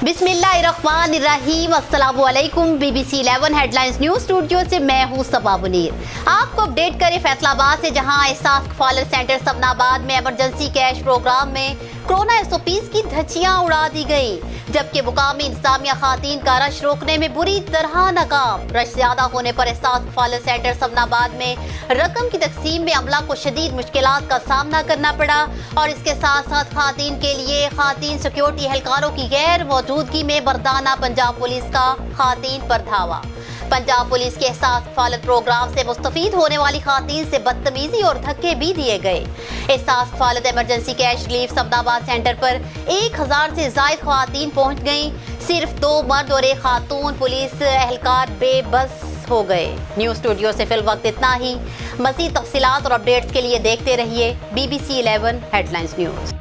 बिस्मिल्लाहिर्रहमानिर्रहीम। अस्सलामु अलैकुम। BBC 11 हेडलाइंस न्यूज स्टूडियो से मैं हूँ सबा मुनीर। आपको अपडेट करें फैसलाबाद से, जहाँ एहसास कफालत सेंटर सबनाबाद में इमरजेंसी कैश प्रोग्राम में कोरोना SOPs की धज्जियां उड़ा दी गई, जबकि मुकामी इंतजामिया खातीन का रश रोकने में बुरी तरह नाकाम। रश ज्यादा होने पर एहसास कफालत सेंटर सबनाबाद में रकम की तकसीम में अमला को शदीद मुश्किलात का सामना करना पड़ा और इसके साथ साथ खातीन के लिए खातीन सिक्योरिटी एहलकारों की गैर मौजूदगी में मर्दाना पंजाब पुलिस का खातीन पर धावा। पंजाब पुलिस के एहसास कफालत प्रोग्राम से मुस्तफीद होने वाली खातीन से बदतमीजी और धक्के भी दिए गए। एहसास कफालत इमरजेंसी कैश रिलीफ सबनाबाद सेंटर पर 1000 से जायद खातीन पहुंच गईं। सिर्फ 2 मर्द और 1 खातून पुलिस एहलकार बेबस हो गए। न्यूज स्टूडियो से फिल वक्त इतना ही। मज़ीद तफसीलात और अपडेट्स के लिए देखते रहिए BBC 11 हेडलाइंस न्यूज।